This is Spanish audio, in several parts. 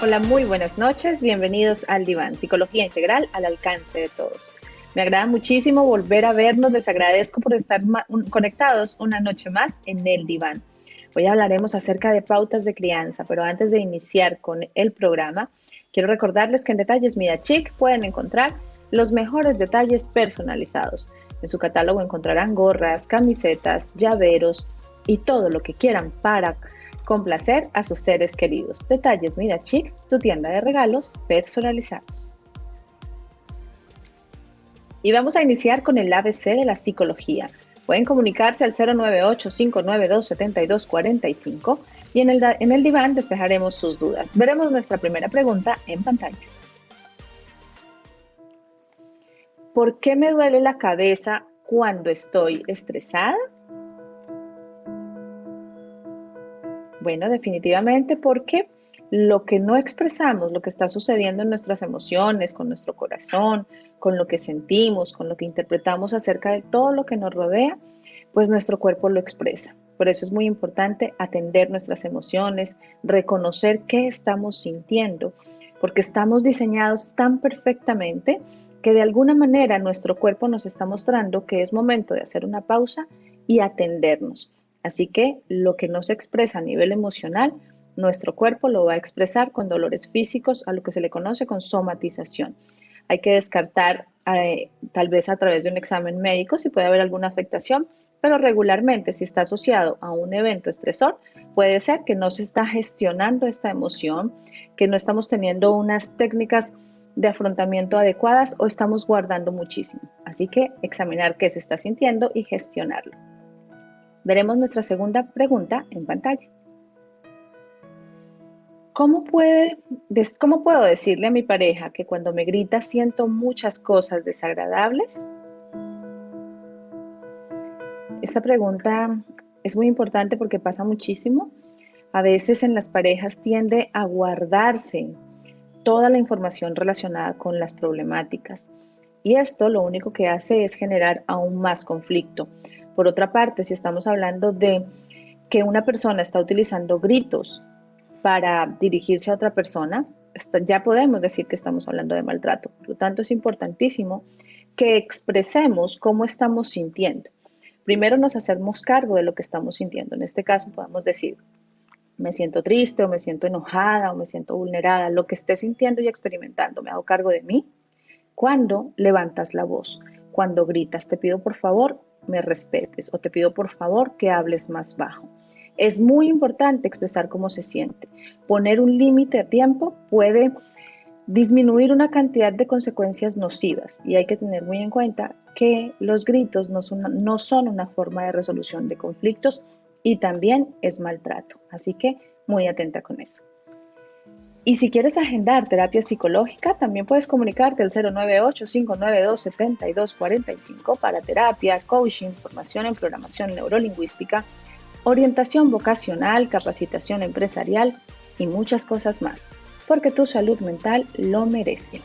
Hola, muy buenas noches. Bienvenidos al Diván, Psicología Integral al alcance de todos. Me agrada muchísimo volver a vernos. Les agradezco por estar conectados una noche más en el Diván. Hoy hablaremos acerca de pautas de crianza, pero antes de iniciar con el programa, quiero recordarles que en Detalles Mida Chic pueden encontrar los mejores detalles personalizados. En su catálogo encontrarán gorras, camisetas, llaveros y todo lo que quieran para complacer a sus seres queridos. Detalles Mida Chic, tu tienda de regalos personalizados. Y vamos a iniciar con el ABC de la psicología. Pueden comunicarse al 098-592-7245 y en el diván despejaremos sus dudas. Veremos nuestra primera pregunta en pantalla. ¿Por qué me duele la cabeza cuando estoy estresada? Bueno, definitivamente porque lo que no expresamos, lo que está sucediendo en nuestras emociones, con nuestro corazón, con lo que sentimos, con lo que interpretamos acerca de todo lo que nos rodea, pues nuestro cuerpo lo expresa. Por eso es muy importante atender nuestras emociones, reconocer qué estamos sintiendo, porque estamos diseñados tan perfectamente que de alguna manera nuestro cuerpo nos está mostrando que es momento de hacer una pausa y atendernos. Así que lo que no se expresa a nivel emocional, nuestro cuerpo lo va a expresar con dolores físicos, a lo que se le conoce con somatización. Hay que descartar, tal vez a través de un examen médico, si puede haber alguna afectación, pero regularmente si está asociado a un evento estresor, puede ser que no se está gestionando esta emoción, que no estamos teniendo unas técnicas de afrontamiento adecuadas o estamos guardando muchísimo. Así que examinar qué se está sintiendo y gestionarlo. Veremos nuestra segunda pregunta en pantalla. ¿Cómo puedo decirle a mi pareja que cuando me grita siento muchas cosas desagradables? Esta pregunta es muy importante porque pasa muchísimo. A veces en las parejas tiende a guardarse toda la información relacionada con las problemáticas. Y esto lo único que hace es generar aún más conflicto. Por otra parte, si estamos hablando de que una persona está utilizando gritos para dirigirse a otra persona, ya podemos decir que estamos hablando de maltrato. Por lo tanto, es importantísimo que expresemos cómo estamos sintiendo. Primero nos hacemos cargo de lo que estamos sintiendo. En este caso podemos decir, me siento triste o me siento enojada o me siento vulnerada, lo que esté sintiendo y experimentando, me hago cargo de mí. Cuando levantas la voz, cuando gritas, te pido por favor me respetes o te pido por favor que hables más bajo. Es muy importante expresar cómo se siente. Poner un límite a tiempo puede disminuir una cantidad de consecuencias nocivas y hay que tener muy en cuenta que los gritos no son una forma de resolución de conflictos y también es maltrato. Así que muy atenta con eso. Y si quieres agendar terapia psicológica, también puedes comunicarte al 098-592-7245 para terapia, coaching, formación en programación neurolingüística, orientación vocacional, capacitación empresarial y muchas cosas más, porque tu salud mental lo merece.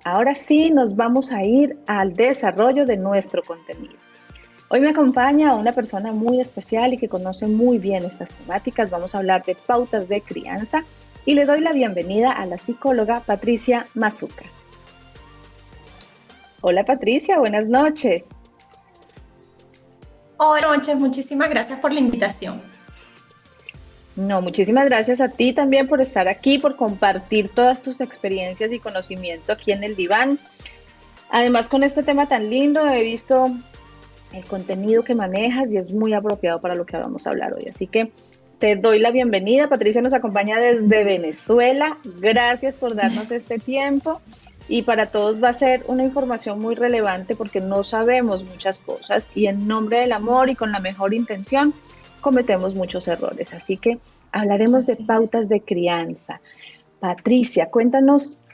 Ahora sí, nos vamos a ir al desarrollo de nuestro contenido. Hoy me acompaña una persona muy especial y que conoce muy bien estas temáticas. Vamos a hablar de pautas de crianza y le doy la bienvenida a la psicóloga Patricia Mazzuca. Hola Patricia, buenas noches. Buenas noches, muchísimas gracias por la invitación. No, muchísimas gracias a ti también por estar aquí, por compartir todas tus experiencias y conocimiento aquí en el diván. Además, con este tema tan lindo, he visto el contenido que manejas y es muy apropiado para lo que vamos a hablar hoy. Así que te doy la bienvenida. Patricia nos acompaña desde Venezuela. Gracias por darnos este tiempo. Y para todos va a ser una información muy relevante porque no sabemos muchas cosas y en nombre del amor y con la mejor intención cometemos muchos errores. Así que hablaremos de pautas de crianza. Patricia, cuéntanos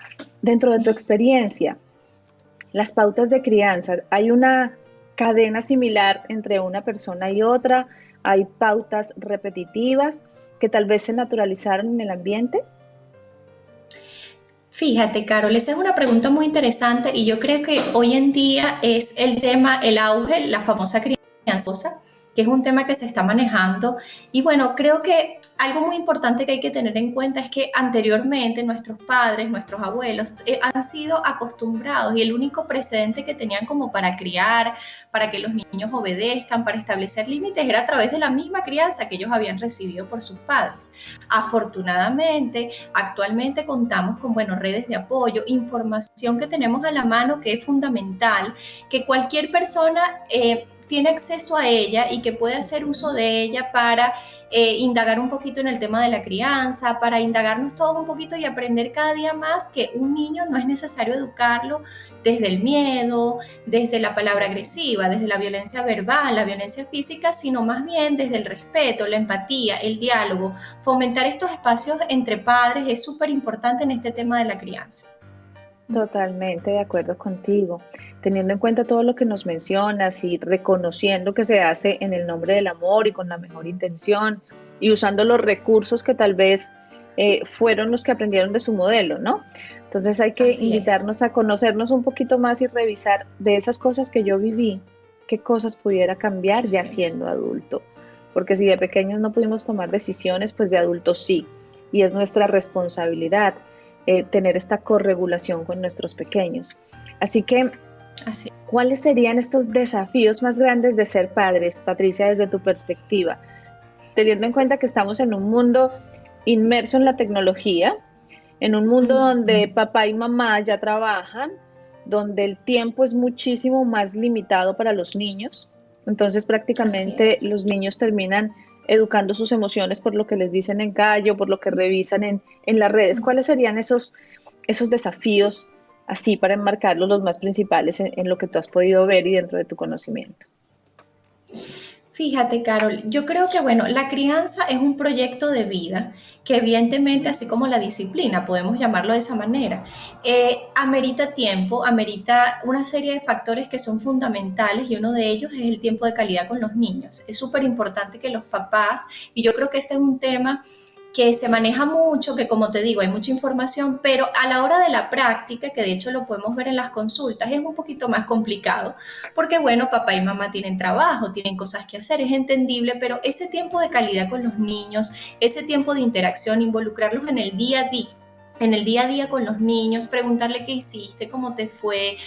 dentro de tu experiencia, las pautas de crianza. ¿Hay una cadena similar entre una persona y otra? ¿Hay pautas repetitivas que tal vez se naturalizaron en el ambiente? Fíjate, Carol, esa es una pregunta muy interesante y yo creo que hoy en día es el tema, el auge, la famosa crianza. que es un tema que se está manejando. Y bueno, creo que algo muy importante que hay que tener en cuenta es que anteriormente nuestros padres, nuestros abuelos, han sido acostumbrados y el único precedente que tenían como para criar, para que los niños obedezcan, para establecer límites, era a través de la misma crianza que ellos habían recibido por sus padres. Afortunadamente, actualmente contamos con, bueno, redes de apoyo, información que tenemos a la mano que es fundamental, que cualquier persona tiene acceso a ella y que puede hacer uso de ella para indagar un poquito en el tema de la crianza, para indagarnos todos un poquito y aprender cada día más que un niño no es necesario educarlo desde el miedo, desde la palabra agresiva, desde la violencia verbal, la violencia física, sino más bien desde el respeto, la empatía, el diálogo. Fomentar estos espacios entre padres es súper importante en este tema de la crianza. Totalmente de acuerdo contigo. Teniendo en cuenta todo lo que nos mencionas y reconociendo que se hace en el nombre del amor y con la mejor intención y usando los recursos que tal vez fueron los que aprendieron de su modelo, ¿no? Entonces hay que Así es. invitarnos a conocernos un poquito más y revisar de esas cosas que yo viví, qué cosas pudiera cambiar ya Así es. siendo adulto. Porque si de pequeños no pudimos tomar decisiones, pues de adultos sí. Y es nuestra responsabilidad tener esta corregulación con nuestros pequeños. Así que, Así. ¿cuáles serían estos desafíos más grandes de ser padres, Patricia, desde tu perspectiva? Teniendo en cuenta que estamos en un mundo inmerso en la tecnología, en un mundo donde papá y mamá ya trabajan, donde el tiempo es muchísimo más limitado para los niños. Entonces Así prácticamente es. los niños terminan educando sus emociones por lo que les dicen en calle, por lo que revisan en las redes. ¿Cuáles serían esos desafíos así para enmarcarlos los más principales en lo que tú has podido ver y dentro de tu conocimiento? Fíjate, Carol, yo creo que, bueno, la crianza es un proyecto de vida que evidentemente, así como la disciplina, podemos llamarlo de esa manera, amerita tiempo, amerita una serie de factores que son fundamentales y uno de ellos es el tiempo de calidad con los niños. Es súper importante que los papás, y yo creo que este es un tema que se maneja mucho, que como te digo, hay mucha información, pero a la hora de la práctica, que de hecho lo podemos ver en las consultas, es un poquito más complicado, porque bueno, papá y mamá tienen trabajo, tienen cosas que hacer, es entendible, pero ese tiempo de calidad con los niños, ese tiempo de interacción, involucrarlos en el día a día con los niños, preguntarle qué hiciste, cómo te fue,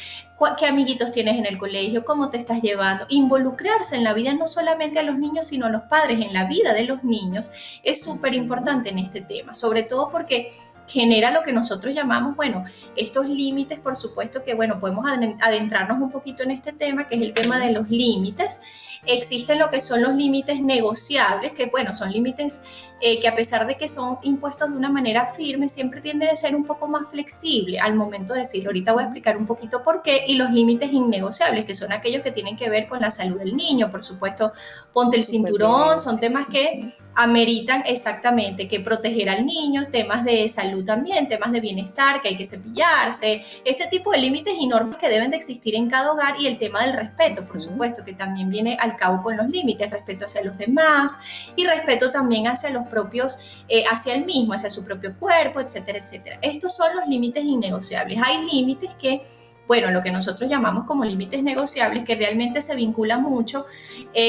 qué amiguitos tienes en el colegio, cómo te estás llevando, involucrarse en la vida no solamente a los niños, sino a los padres, en la vida de los niños, es súper Ujú. importante en este tema, sobre todo porque genera lo que nosotros llamamos, bueno, estos límites, por supuesto que, bueno, podemos adentrarnos un poquito en este tema, que es el tema de Sí. los límites. Existen lo que son los límites negociables, que, bueno, son límites que a pesar de que son impuestos de una manera firme, siempre tiende a ser un poco más flexible al momento de decirlo. Ahorita voy a Ujú. explicar un poquito por qué. Y los límites innegociables, que son aquellos que tienen que ver con la salud del niño, por supuesto, ponte el cinturón, son Supervivencia. temas que Ujú. ameritan exactamente que proteger al niño, temas de salud también, temas de bienestar, que hay que cepillarse, este tipo de límites y normas que deben de existir en cada hogar y el tema del respeto, por Ujú. supuesto, que también viene al cabo con los límites, respeto hacia los demás y respeto también hacia los propios, hacia el mismo, hacia su propio cuerpo, etcétera, etcétera. Estos son los límites innegociables. Hay límites que bueno, lo que nosotros llamamos como límites negociables, que realmente se vincula mucho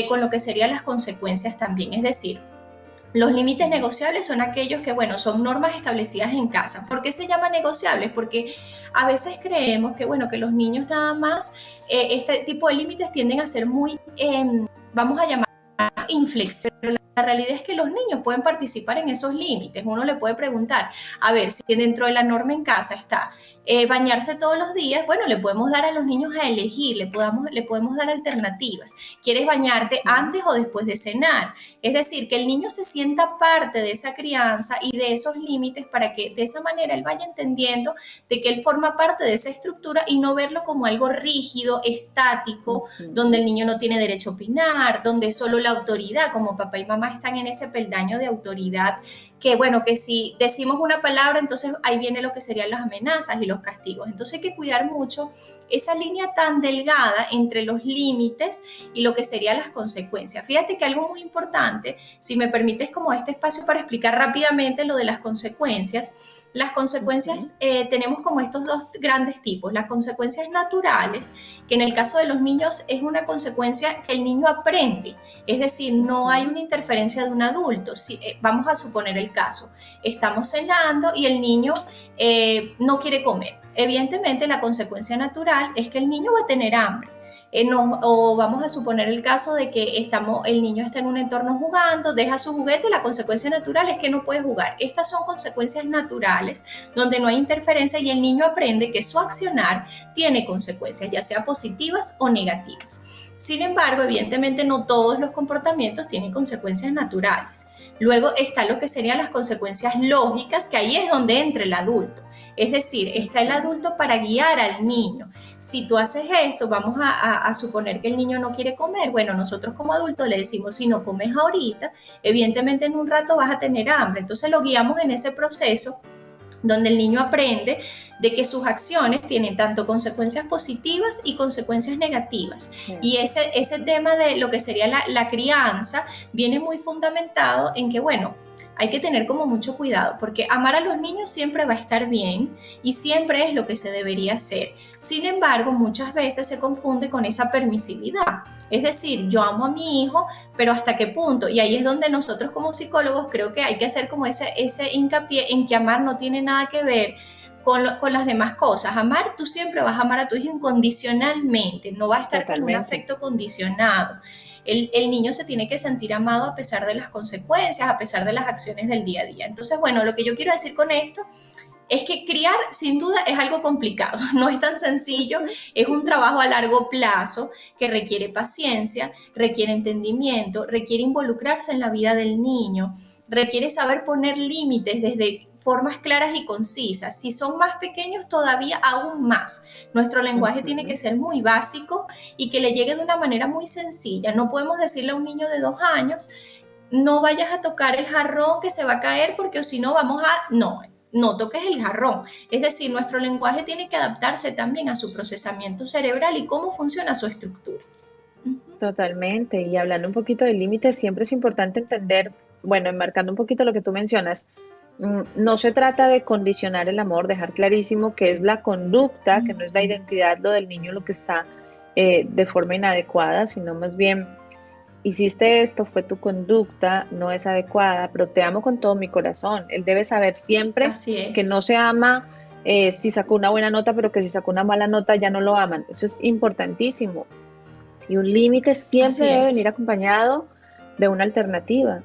con lo que serían las consecuencias también. Es decir, los límites negociables son aquellos que, bueno, son normas establecidas en casa. ¿Por qué se llaman negociables? Porque a veces creemos que, bueno, que los niños nada más, este tipo de límites tienden a ser muy, vamos a llamar, inflexibles. La realidad es que los niños pueden participar en esos límites. Uno le puede preguntar, a ver, si dentro de la norma en casa está bañarse todos los días, bueno, le podemos dar a los niños a elegir, le podemos dar alternativas. ¿Quieres bañarte Ujú. antes o después de cenar? Es decir, que el niño se sienta parte de esa crianza y de esos límites para que de esa manera él vaya entendiendo de que él forma parte de esa estructura y no verlo como algo rígido, estático, donde Ujú. el niño no tiene derecho a opinar, donde solo la autoridad como papá y mamá mamá están en ese peldaño de autoridad, que bueno, que si decimos una palabra, entonces ahí viene lo que serían las amenazas y los castigos. Entonces hay que cuidar mucho esa línea tan delgada entre los límites y lo que serían las consecuencias. Fíjate que algo muy importante, si me permites como este espacio para explicar rápidamente lo de las consecuencias. Las consecuencias, tenemos como estos dos grandes tipos. Las consecuencias naturales, que en el caso de los niños es una consecuencia que el niño aprende, es decir, no hay una interferencia de un adulto. Si, vamos a suponer el caso, estamos cenando y el niño no quiere comer. Evidentemente la consecuencia natural es que el niño va a tener hambre. No, o vamos a suponer el caso de que el niño está en un entorno jugando, deja su juguete, la consecuencia natural es que no puede jugar. Estas son consecuencias naturales donde no hay interferencia y el niño aprende que su accionar tiene consecuencias, ya sea positivas o negativas. Sin embargo, evidentemente no todos los comportamientos tienen consecuencias naturales. Luego está lo que serían las consecuencias lógicas, que ahí es donde entra el adulto. Es decir, está el adulto para guiar al niño. Si tú haces esto, vamos a suponer que el niño no quiere comer. Bueno, nosotros como adultos le decimos, si no comes ahorita, evidentemente en un rato vas a tener hambre. Entonces lo guiamos en ese proceso donde el niño aprende de que sus acciones tienen tanto consecuencias positivas y consecuencias negativas. Sí. Y ese tema de lo que sería la crianza viene muy fundamentado en que, bueno, hay que tener como mucho cuidado, porque amar a los niños siempre va a estar bien y siempre es lo que se debería hacer. Sin embargo, muchas veces se confunde con esa permisividad. Es decir, yo amo a mi hijo, pero ¿hasta qué punto? Y ahí es donde nosotros como psicólogos creo que hay que hacer como ese hincapié en que amar no tiene nada que ver con las demás cosas. Amar, tú siempre vas a amar a tu hijo incondicionalmente, no va a estar con un afecto condicionado. El niño se tiene que sentir amado a pesar de las consecuencias, a pesar de las acciones del día a día. Entonces, bueno, lo que yo quiero decir con esto es que criar sin duda es algo complicado, no es tan sencillo, es un trabajo a largo plazo que requiere paciencia, requiere entendimiento, requiere involucrarse en la vida del niño, requiere saber poner límites desde formas claras y concisas. Si son más pequeños, todavía aún más. Nuestro lenguaje tiene que ser muy básico y que le llegue de una manera muy sencilla. No podemos decirle a un niño de 2 años, no vayas a tocar el jarrón que se va a caer porque si no vamos a... No toques el jarrón. Es decir, nuestro lenguaje tiene que adaptarse también a su procesamiento cerebral y cómo funciona su estructura. Totalmente. Y hablando un poquito de límites, siempre es importante entender, bueno, enmarcando un poquito lo que tú mencionas, no se trata de condicionar el amor, dejar clarísimo que es la conducta, que no es la identidad, lo del niño lo que está de forma inadecuada, sino más bien, hiciste esto, fue tu conducta, no es adecuada, pero te amo con todo mi corazón. Él debe saber siempre que no se ama si sacó una buena nota, pero que si sacó una mala nota ya no lo aman. Eso es importantísimo. Y un límite siempre debe venir acompañado de una alternativa.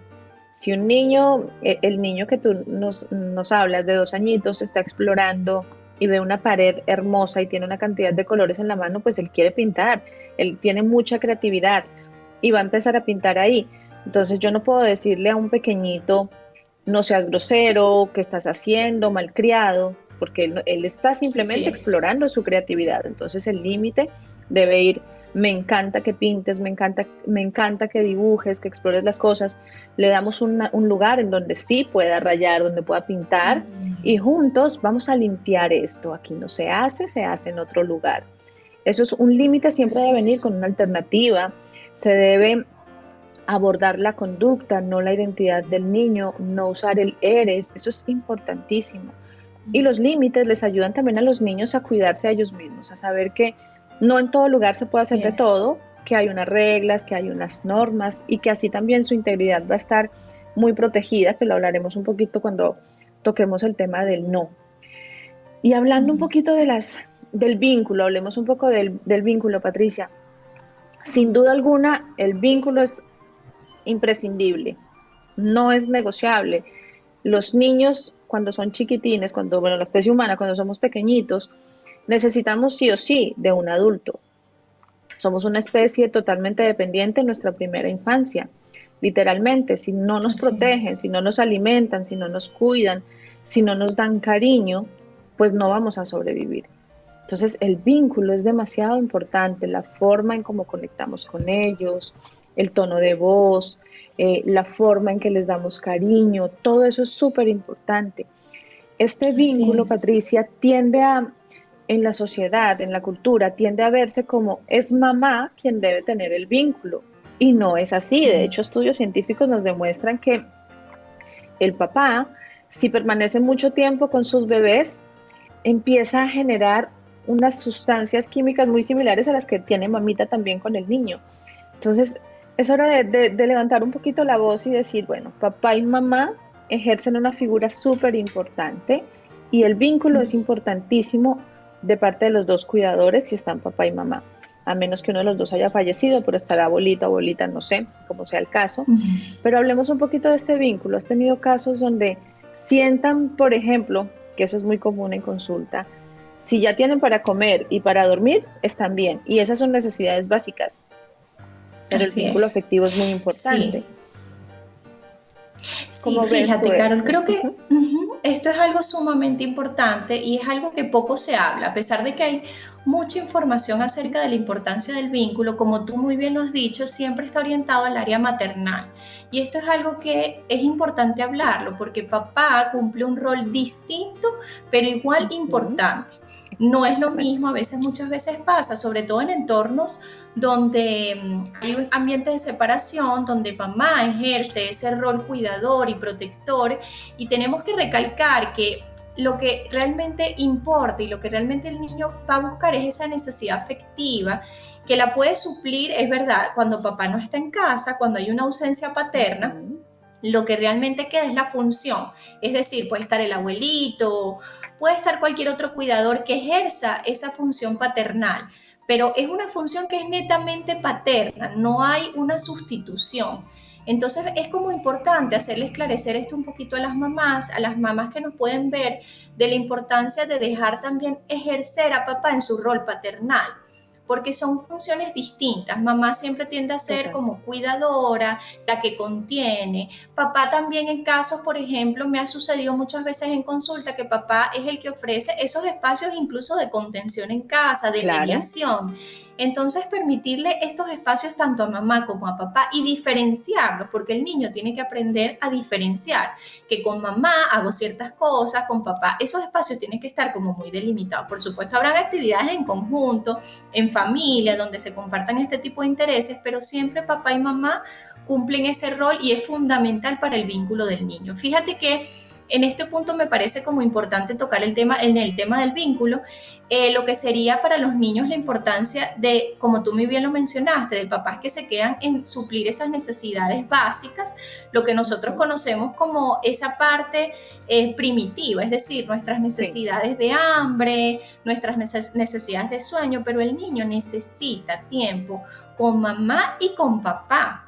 Si un niño, el niño que tú nos hablas de 2 añitos, está explorando y ve una pared hermosa y tiene una cantidad de colores en la mano, pues él quiere pintar, él tiene mucha creatividad y va a empezar a pintar ahí. Entonces yo no puedo decirle a un pequeñito, no seas grosero, ¿qué estás haciendo? Malcriado, porque él está simplemente explorando su creatividad. Entonces el límite debe ir, me encanta que pintes, me encanta que dibujes, que explores las cosas. Le damos un lugar en donde sí pueda rayar, donde pueda pintar y juntos vamos a limpiar esto. Aquí no se hace en otro lugar. Eso es un límite, siempre debe venir con una alternativa. Se debe abordar la conducta, no la identidad del niño, no usar el eres, eso es importantísimo. Y los límites les ayudan también a los niños a cuidarse a ellos mismos, a saber que no en todo lugar se puede hacer de todo, que hay unas reglas, que hay unas normas y que así también su integridad va a estar muy protegida, que lo hablaremos un poquito cuando toquemos el tema del no. Y hablando un poquito del vínculo, hablemos un poco del vínculo, Patricia. Sin duda alguna, el vínculo es imprescindible, no es negociable. Los niños, cuando son chiquitines, la especie humana, cuando somos pequeñitos, necesitamos sí o sí de un adulto. Somos una especie totalmente dependiente en nuestra primera infancia, literalmente. Si no nos protegen, si no nos alimentan, si no nos cuidan, si no nos dan cariño, pues no vamos a sobrevivir. Entonces el vínculo es demasiado importante, la forma en cómo conectamos con ellos, el tono de voz, la forma en que les damos cariño, todo eso es súper importante. Este Así vínculo, es. Patricia, tiende a, en la sociedad, en la cultura, tiende a verse como es mamá quien debe tener el vínculo. Y no es así. De hecho, estudios científicos nos demuestran que el papá, si permanece mucho tiempo con sus bebés, empieza a generar unas sustancias químicas muy similares a las que tiene mamita también con el niño. Entonces, es hora de levantar un poquito la voz y decir, bueno, papá y mamá ejercen una figura súper importante y el vínculo es importantísimo de parte de los dos cuidadores si están papá y mamá. A menos que uno de los dos haya fallecido, pero estará abuelita o abuelita, no sé, como sea el caso. Pero hablemos un poquito de este vínculo. ¿Has tenido casos donde sientan, por ejemplo, que eso es muy común en consulta, si ya tienen para comer y para dormir, están bien? Y esas son necesidades básicas, pero el Así vínculo es. afectivo es muy Sí. importante. Sí, ¿Cómo ves tú fíjate, Carol, esto? creo que esto es algo sumamente importante y es algo que poco se habla, a pesar de que hay mucha información acerca de la importancia del vínculo, como tú muy bien lo has dicho, siempre está orientado al área maternal. Y esto es algo que es importante hablarlo, porque papá cumple un rol distinto, pero igual Ujú, importante. No es lo exactamente. mismo, a veces, muchas veces pasa, sobre todo en entornos donde hay un ambiente de separación, donde mamá ejerce ese rol cuidador y protector, y tenemos que recalcar que lo que realmente importa y lo que realmente el niño va a buscar es esa necesidad afectiva que la puede suplir, es verdad, cuando papá no está en casa, cuando hay una ausencia paterna, Ujú, lo que realmente queda es la función. Es decir, puede estar el abuelito, puede estar cualquier otro cuidador que ejerza esa función paternal, pero es una función que es netamente paterna, no hay una sustitución. Entonces es como importante hacerle esclarecer esto un poquito a las mamás que nos pueden ver, de la importancia de dejar también ejercer a papá en su rol paternal, porque son funciones distintas. Mamá siempre tiende a ser total. como cuidadora, la que contiene. Papá también, en casos, por ejemplo, me ha sucedido muchas veces en consulta que papá es el que ofrece esos espacios incluso de contención en casa, de Claro, mediación. Entonces, permitirle estos espacios tanto a mamá como a papá y diferenciarlos, porque el niño tiene que aprender a diferenciar, que con mamá hago ciertas cosas, con papá esos espacios tienen que estar como muy delimitados. Por supuesto, habrán actividades en conjunto, en familia, donde se compartan este tipo de intereses, pero siempre papá y mamá cumplen ese rol y es fundamental para el vínculo del niño. Fíjate que en este punto me parece como importante tocar el tema, en el tema del vínculo, lo que sería para los niños la importancia de, como tú muy bien lo mencionaste, de papás que se quedan en suplir esas necesidades básicas, lo que nosotros ujú, conocemos como esa parte primitiva, es decir, nuestras sí, necesidades de hambre, nuestras necesidades de sueño, pero el niño necesita tiempo con mamá y con papá.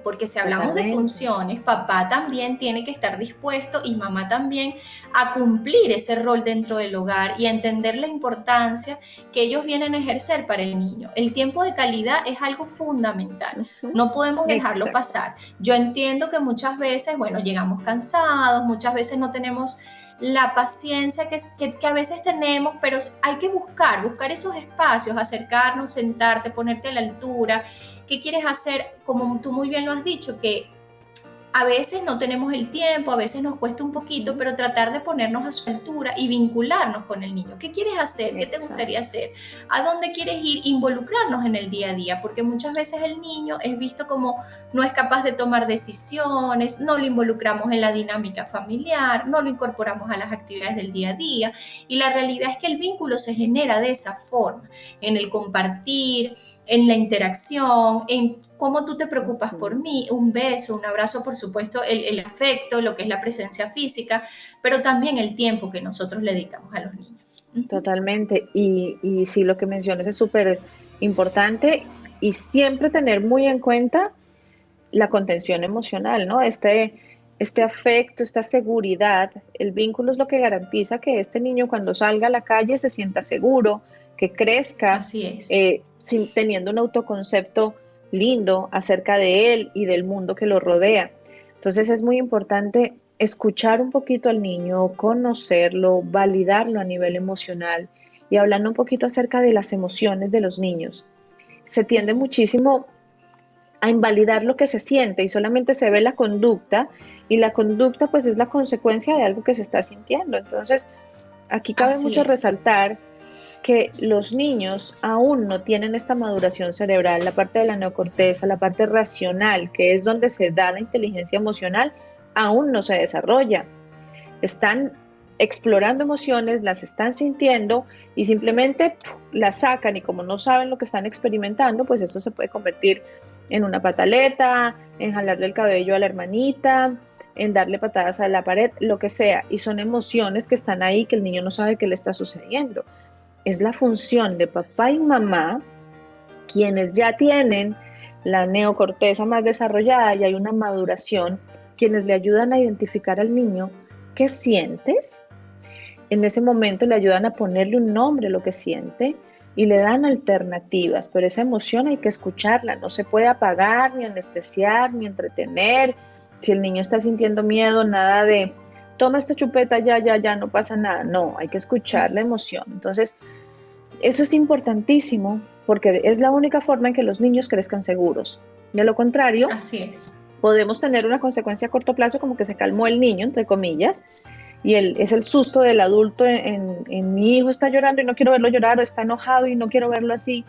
Porque si hablamos de totalmente. funciones, papá también tiene que estar dispuesto y mamá también a cumplir ese rol dentro del hogar y a entender la importancia que ellos vienen a ejercer para el niño. El tiempo de calidad es algo fundamental. Ujú, No podemos dejarlo exacto. pasar. Yo entiendo que muchas veces, bueno, llegamos cansados, muchas veces no tenemos la paciencia que a veces tenemos, pero hay que buscar esos espacios, acercarnos, sentarte, ponerte a la altura. ¿Qué quieres hacer? Como tú muy bien lo has dicho, que a veces no tenemos el tiempo, a veces nos cuesta un poquito, Ujú, pero tratar de ponernos a su altura y vincularnos con el niño. ¿Qué quieres hacer? ¿Qué te gustaría exacto. hacer? ¿A dónde quieres ir? Involucrarnos en el día a día, porque muchas veces el niño es visto como no es capaz de tomar decisiones, no lo involucramos en la dinámica familiar, no lo incorporamos a las actividades del día a día, y la realidad es que el vínculo se genera de esa forma, en el compartir, en la interacción, en cómo tú te preocupas por Ujú, mí, un beso, un abrazo, por supuesto, el afecto, lo que es la presencia física, pero también el tiempo que nosotros le dedicamos a los niños. Uh -huh. totalmente. Y sí, lo que mencionas es súper importante y siempre tener muy en cuenta la contención emocional, ¿no? Este afecto, esta seguridad, el vínculo es lo que garantiza que este niño cuando salga a la calle se sienta seguro, que crezca Así es. teniendo un autoconcepto lindo acerca de él y del mundo que lo rodea. Entonces es muy importante escuchar un poquito al niño, conocerlo, validarlo a nivel emocional y hablando un poquito acerca de las emociones de los niños. Se tiende muchísimo a invalidar lo que se siente y solamente se ve la conducta y la conducta pues es la consecuencia de algo que se está sintiendo. Entonces, aquí cabe Así mucho es. resaltar que los niños aún no tienen esta maduración cerebral, la parte de la neocorteza, la parte racional, que es donde se da la inteligencia emocional, aún no se desarrolla. Están explorando emociones, las están sintiendo y simplemente las sacan y como no saben lo que están experimentando, pues eso se puede convertir en una pataleta, en jalarle el cabello a la hermanita, en darle patadas a la pared, lo que sea. Y son emociones que están ahí que el niño no sabe qué le está sucediendo. Es la función de Así papá y es. mamá, quienes ya tienen la neocorteza más desarrollada y hay una maduración, quienes le ayudan a identificar al niño qué sientes. En ese momento le ayudan a ponerle un nombre a lo que siente y le dan alternativas, pero esa emoción hay que escucharla, no se puede apagar, ni anestesiar, ni entretener. Si el niño está sintiendo miedo, nada de toma esta chupeta, ya, ya, ya, no pasa nada. No, hay que escuchar la emoción. Entonces, eso es importantísimo porque es la única forma en que los niños crezcan seguros. De lo contrario, Así es. podemos tener una consecuencia a corto plazo como que se calmó el niño, entre comillas, y es el susto del adulto en mi hijo está llorando y no quiero verlo llorar o está enojado y no quiero verlo así.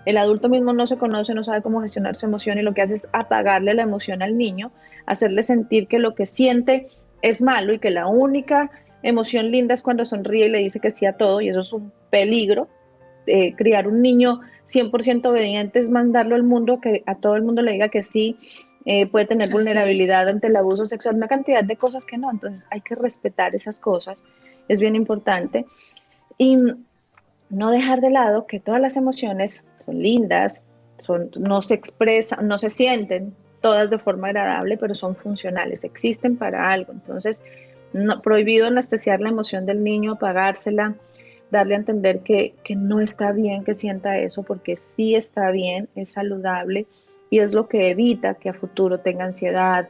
El adulto mismo no se conoce, no sabe cómo gestionar su emoción y lo que hace es apagarle la emoción al niño, hacerle sentir que lo que siente es malo y que la única emoción linda es cuando sonríe y le dice que sí a todo y eso es un peligro. Criar un niño 100% obediente es mandarlo al mundo, que a todo el mundo le diga que sí, puede tener Así es. vulnerabilidad ante el abuso sexual, una cantidad de cosas que no. Entonces hay que respetar esas cosas, es bien importante. Y no dejar de lado que todas las emociones son lindas, no se expresan, no se sienten todas de forma agradable, pero son funcionales, existen para algo. Entonces, no, prohibido anestesiar la emoción del niño, apagársela, darle a entender que no está bien que sienta eso, porque sí está bien, es saludable y es lo que evita que a futuro tenga ansiedad,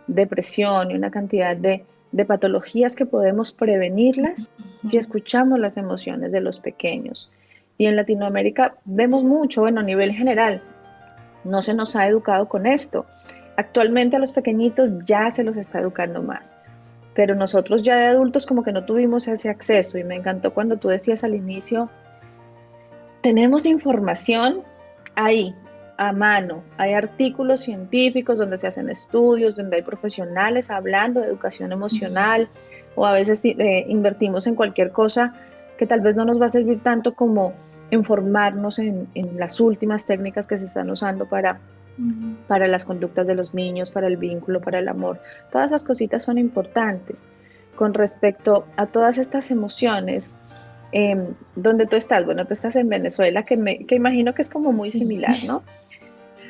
depresión y una cantidad de patologías que podemos prevenirlas si escuchamos las emociones de los pequeños. Y en Latinoamérica vemos mucho, bueno, a nivel general, no se nos ha educado con esto. Actualmente a los pequeñitos ya se los está educando más, pero nosotros ya de adultos como que no tuvimos ese acceso y me encantó cuando tú decías al inicio, tenemos información ahí, a mano. Hay artículos científicos donde se hacen estudios, donde hay profesionales hablando de educación emocional, o a veces invertimos en cualquier cosa que tal vez no nos va a servir tanto como informarnos en las últimas técnicas que se están usando para las conductas de los niños, para el vínculo, para el amor. Todas esas cositas son importantes. Con respecto a todas estas emociones, donde tú estás, bueno, tú estás en Venezuela, que imagino que es como muy Sí. similar, ¿no?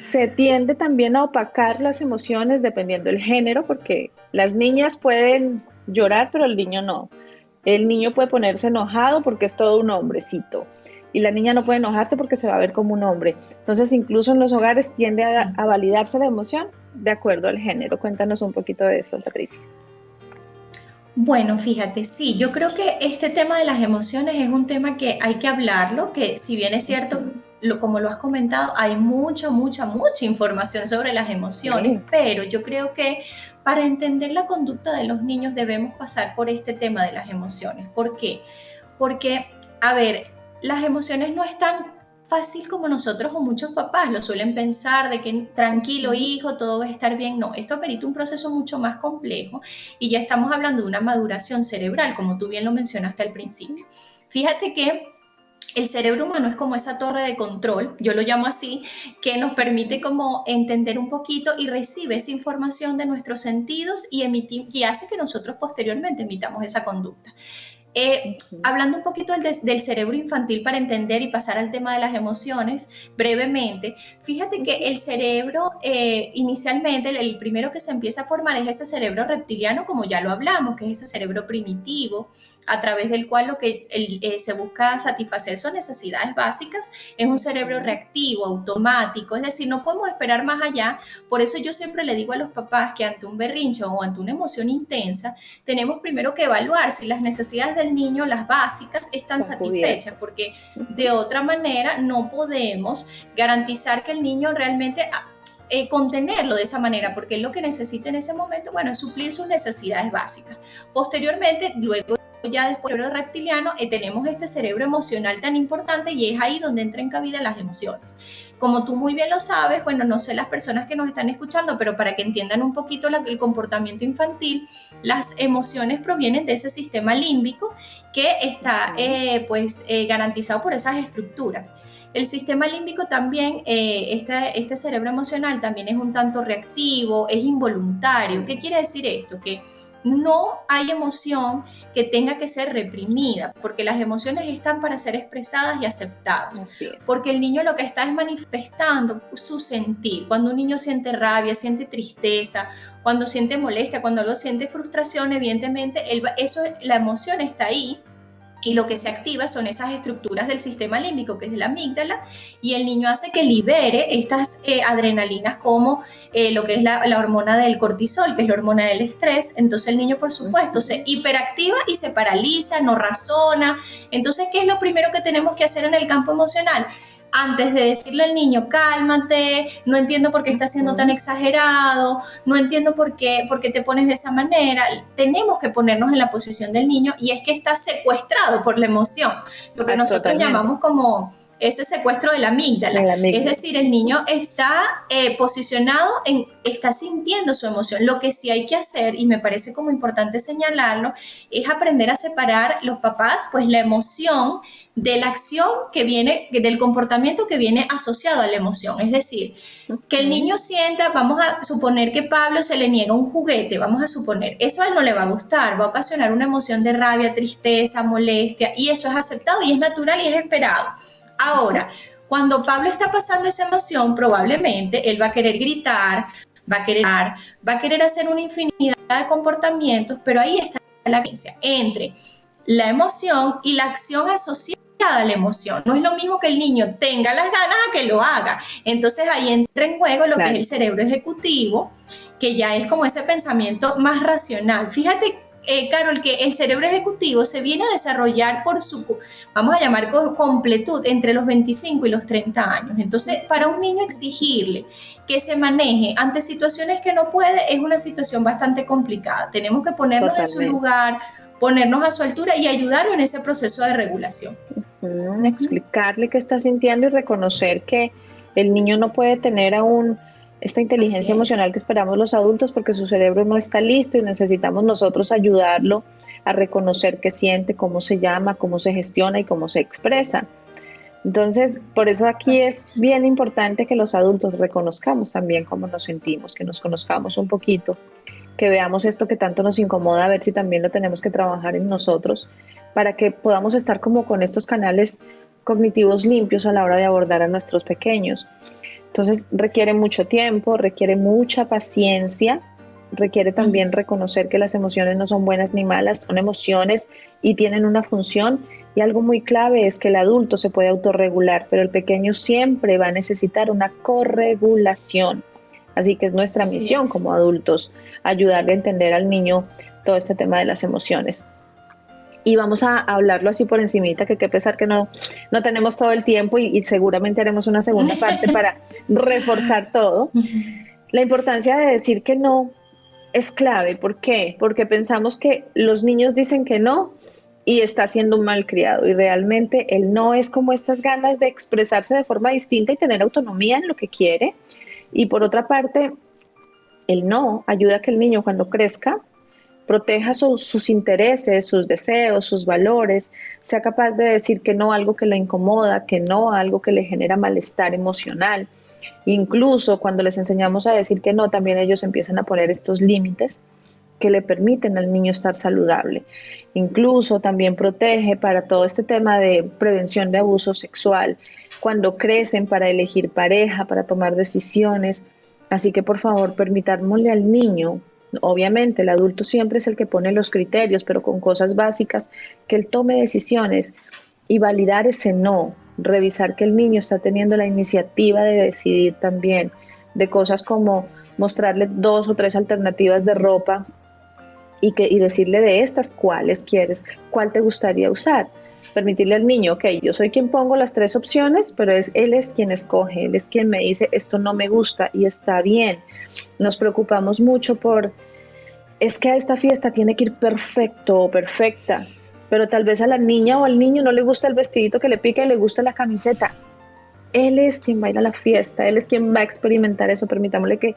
Se tiende también a opacar las emociones dependiendo del género, porque las niñas pueden llorar, pero el niño no. El niño puede ponerse enojado porque es todo un hombrecito. Y la niña no puede enojarse porque se va a ver como un hombre. Entonces, incluso en los hogares tiende Sí. a validarse la emoción de acuerdo al género. Cuéntanos un poquito de eso, Patricia. Bueno, fíjate, sí, yo creo que este tema de las emociones es un tema que hay que hablarlo, que si bien es cierto, Ujú. como lo has comentado, hay mucha información sobre las emociones, Sí. pero yo creo que para entender la conducta de los niños debemos pasar por este tema de las emociones. ¿Por qué? Porque, a ver, las emociones no están fácil como nosotros o muchos papás lo suelen pensar de que tranquilo Ujú. hijo, todo va a estar bien. No, esto amerita un proceso mucho más complejo y ya estamos hablando de una maduración cerebral, como tú bien lo mencionaste al principio. Fíjate que el cerebro humano es como esa torre de control, yo lo llamo así, que nos permite como entender un poquito y recibe esa información de nuestros sentidos y hace que nosotros posteriormente emitamos esa conducta. Ujú. Hablando un poquito del cerebro infantil para entender y pasar al tema de las emociones brevemente, fíjate que Ujú. el cerebro inicialmente, el primero que se empieza a formar es ese cerebro reptiliano, como ya lo hablamos, que es ese cerebro primitivo, a través del cual lo que se busca satisfacer son necesidades básicas, es un cerebro Ujú. reactivo, automático, es decir, no podemos esperar más allá. Por eso yo siempre le digo a los papás que ante un berrinche o ante una emoción intensa, tenemos primero que evaluar si las necesidades del niño, las básicas, están Están satisfechas, cubiertas. porque de Ujú. otra manera no podemos garantizar que el niño realmente contenerlo de esa manera, porque él lo que necesita en ese momento, bueno, es suplir sus necesidades básicas. Posteriormente, luego ya después del cerebro reptiliano, tenemos este cerebro emocional tan importante y es ahí donde entran en cabida las emociones. Como tú muy bien lo sabes, bueno, no sé las personas que nos están escuchando, pero para que entiendan un poquito el comportamiento infantil, las emociones provienen de ese sistema límbico que está garantizado por esas estructuras. El sistema límbico también, este cerebro emocional también es un tanto reactivo, es involuntario. ¿Qué quiere decir esto? Que no hay emoción que tenga que ser reprimida, porque las emociones están para ser expresadas y aceptadas. Porque el niño lo que está es manifestando su sentir. Cuando un niño siente rabia, siente tristeza, cuando siente molestia, cuando lo siente frustración, evidentemente la emoción está ahí. Y lo que se activa son esas estructuras del sistema límbico, que es de la amígdala, y el niño hace que libere estas adrenalinas como lo que es la hormona del cortisol, que es la hormona del estrés. Entonces el niño, por supuesto, se hiperactiva y se paraliza, no razona. Entonces, ¿qué es lo primero que tenemos que hacer en el campo emocional? Antes de decirle al niño, cálmate, no entiendo por qué estás siendo tan exagerado, no entiendo por qué te pones de esa manera, tenemos que ponernos en la posición del niño, y es que está secuestrado por la emoción, lo que nosotros llamamos como ese secuestro de la amígdala. Es decir, el niño está posicionado, está sintiendo su emoción. Lo que sí hay que hacer, y me parece como importante señalarlo, es aprender a separar los papás, pues la emoción de la acción que viene, del comportamiento que viene asociado a la emoción. Es decir, que el niño sienta, vamos a suponer que Pablo se le niega un juguete, vamos a suponer, eso a él no le va a gustar, va a ocasionar una emoción de rabia, tristeza, molestia, y eso es aceptado y es natural y es esperado. Ahora, cuando Pablo está pasando esa emoción, probablemente él va a querer gritar, va a querer hacer una infinidad de comportamientos, pero ahí está la diferencia entre la emoción y la acción asociada a la emoción. No es lo mismo que el niño tenga las ganas a que lo haga. Entonces ahí entra en juego lo que es el cerebro ejecutivo, que ya es como ese pensamiento más racional. Fíjate, Carol, que el cerebro ejecutivo se viene a desarrollar por su, vamos a llamar completud, entre los 25 y los 30 años. Entonces, para un niño exigirle que se maneje ante situaciones que no puede es una situación bastante complicada. Tenemos que ponernos en su lugar, ponernos a su altura y ayudarlo en ese proceso de regulación. Explicarle qué está sintiendo y reconocer que el niño no puede tener aún esta inteligencia emocional que esperamos los adultos porque su cerebro no está listo y necesitamos nosotros ayudarlo a reconocer qué siente, cómo se llama, cómo se gestiona y cómo se expresa. Entonces, por eso aquí es bien importante que los adultos reconozcamos también cómo nos sentimos, que nos conozcamos un poquito, que veamos esto que tanto nos incomoda, a ver si también lo tenemos que trabajar en nosotros para que podamos estar como con estos canales cognitivos limpios a la hora de abordar a nuestros pequeños. Entonces requiere mucho tiempo, requiere mucha paciencia, requiere también reconocer que las emociones no son buenas ni malas, son emociones y tienen una función. Y algo muy clave es que el adulto se puede autorregular, pero el pequeño siempre va a necesitar una corregulación. Así que es nuestra misión como adultos ayudarle a entender al niño todo este tema de las emociones. Y vamos a hablarlo así por encimita, que qué pesar que no tenemos todo el tiempo y seguramente haremos una segunda parte para reforzar todo. La importancia de decir que no es clave. ¿Por qué? Porque pensamos que los niños dicen que no y está siendo un malcriado, y realmente el no es como estas ganas de expresarse de forma distinta y tener autonomía en lo que quiere. Y por otra parte, el no ayuda a que el niño cuando crezca proteja sus intereses, sus deseos, sus valores, sea capaz de decir que no a algo que le incomoda, que no a algo que le genera malestar emocional. Incluso cuando les enseñamos a decir que no, también ellos empiezan a poner estos límites que le permiten al niño estar saludable. Incluso también protege para todo este tema de prevención de abuso sexual, cuando crecen para elegir pareja, para tomar decisiones. Así que por favor, permitámosle al niño, obviamente el adulto siempre es el que pone los criterios, pero con cosas básicas, que él tome decisiones y validar ese no, revisar que el niño está teniendo la iniciativa de decidir también, de cosas como mostrarle 2 o 3 alternativas de ropa y decirle de estas cuáles quieres, cuál te gustaría usar. Permitirle al niño, ok, yo soy quien pongo las 3 opciones, pero él es quien escoge, él es quien me dice esto no me gusta y está bien. Nos preocupamos mucho es que a esta fiesta tiene que ir perfecto o perfecta, pero tal vez a la niña o al niño no le gusta el vestidito que le pica y le gusta la camiseta. Él es quien va a ir a la fiesta, él es quien va a experimentar eso, permitámosle que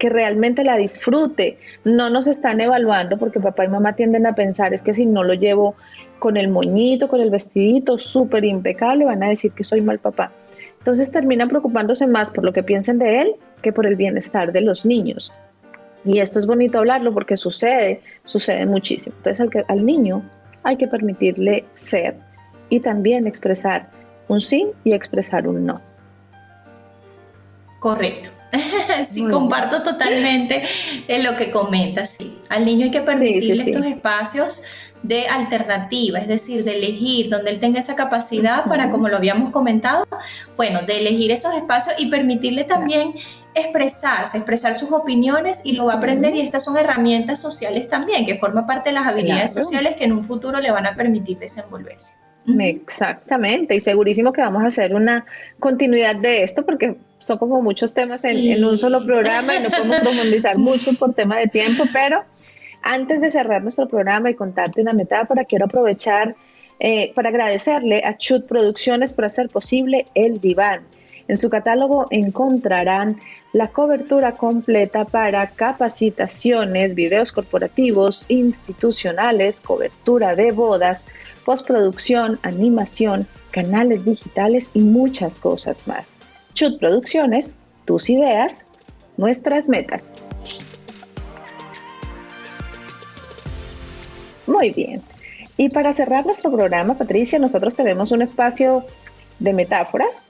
realmente la disfrute. No nos están evaluando porque papá y mamá tienden a pensar, es que si no lo llevo con el moñito, con el vestidito súper impecable, van a decir que soy mal papá. Entonces terminan preocupándose más por lo que piensen de él que por el bienestar de los niños. Y esto es bonito hablarlo porque sucede muchísimo. Entonces al niño hay que permitirle ser y también expresar un sí y expresar un no. Correcto. Sí, comparto totalmente lo que comentas. Sí. Al niño hay que permitirle estos espacios de alternativa, es decir, de elegir, donde él tenga esa capacidad para, como lo habíamos comentado, bueno, de elegir esos espacios y permitirle también expresar sus opiniones y lo va a aprender, y estas son herramientas sociales también, que forman parte de las habilidades sociales que en un futuro le van a permitir desenvolverse. Exactamente, y segurísimo que vamos a hacer una continuidad de esto porque son como muchos temas en un solo programa y no podemos profundizar mucho por tema de tiempo, pero antes de cerrar nuestro programa y contarte una metáfora, quiero aprovechar para agradecerle a Chut Producciones por hacer posible El Diván. En su catálogo encontrarán la cobertura completa para capacitaciones, videos corporativos, institucionales, cobertura de bodas, postproducción, animación, canales digitales y muchas cosas más. Chut Producciones, tus ideas, nuestras metas. Muy bien. Y para cerrar nuestro programa, Patricia, nosotros tenemos un espacio de metáforas.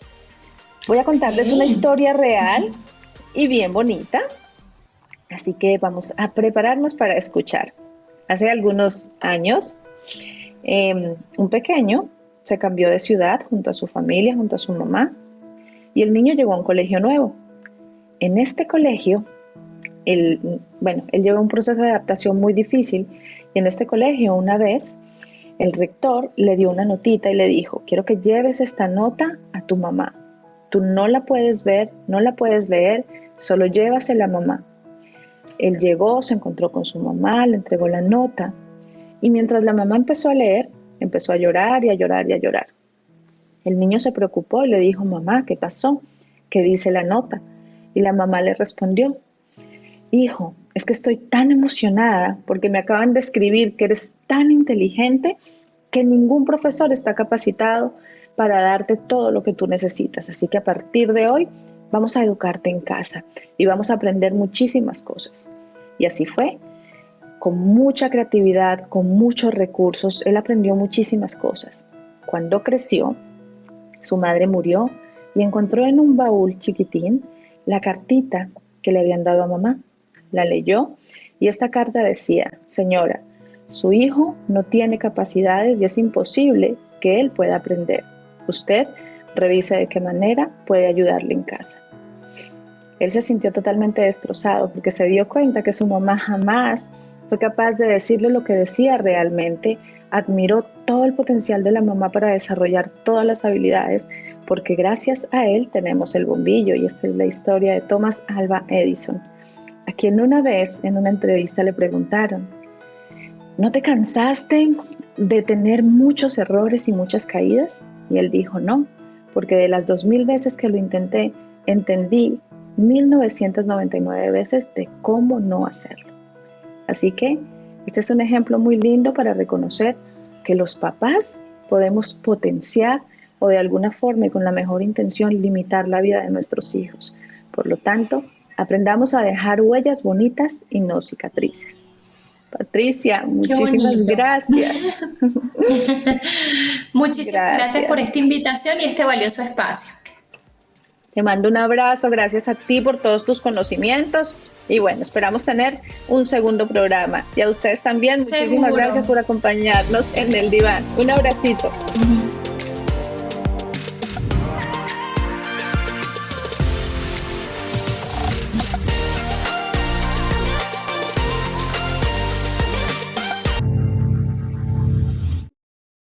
Voy a contarles una historia real y bien bonita, así que vamos a prepararnos para escuchar. Hace algunos años, un pequeño se cambió de ciudad junto a su familia, junto a su mamá, y el niño llegó a un colegio nuevo. En este colegio, él llevó un proceso de adaptación muy difícil, y en este colegio una vez el rector le dio una notita y le dijo, quiero que lleves esta nota a tu mamá. Tú no la puedes ver, no la puedes leer, solo llévasela a mamá. Él llegó, se encontró con su mamá, le entregó la nota y mientras la mamá empezó a leer, empezó a llorar y a llorar y a llorar. El niño se preocupó y le dijo, mamá, ¿qué pasó? ¿Qué dice la nota? Y la mamá le respondió, hijo, es que estoy tan emocionada porque me acaban de escribir que eres tan inteligente que ningún profesor está capacitado para darte todo lo que tú necesitas. Así que a partir de hoy vamos a educarte en casa y vamos a aprender muchísimas cosas. Y así fue, con mucha creatividad, con muchos recursos, él aprendió muchísimas cosas. Cuando creció, su madre murió y encontró en un baúl chiquitín la cartita que le habían dado a mamá. La leyó y esta carta decía, señora, su hijo no tiene capacidades y es imposible que él pueda aprender. Usted revise de qué manera puede ayudarle en casa. Él se sintió totalmente destrozado porque se dio cuenta que su mamá jamás fue capaz de decirle lo que decía realmente. Admiró todo el potencial de la mamá para desarrollar todas las habilidades, porque gracias a él tenemos el bombillo, y esta es la historia de Thomas Alva Edison, a quien una vez en una entrevista le preguntaron, ¿no te cansaste de tener muchos errores y muchas caídas? Y él dijo, no, porque de las 2000 veces que lo intenté, entendí 1999 veces de cómo no hacerlo. Así que este es un ejemplo muy lindo para reconocer que los papás podemos potenciar o de alguna forma y con la mejor intención limitar la vida de nuestros hijos. Por lo tanto, aprendamos a dejar huellas bonitas y no cicatrices. Patricia, muchísimas gracias. Muchísimas gracias por esta invitación y este valioso espacio. Te mando un abrazo, gracias a ti por todos tus conocimientos y bueno, esperamos tener un segundo programa. Y a ustedes también, muchísimas gracias por acompañarnos en El Diván. Un abracito.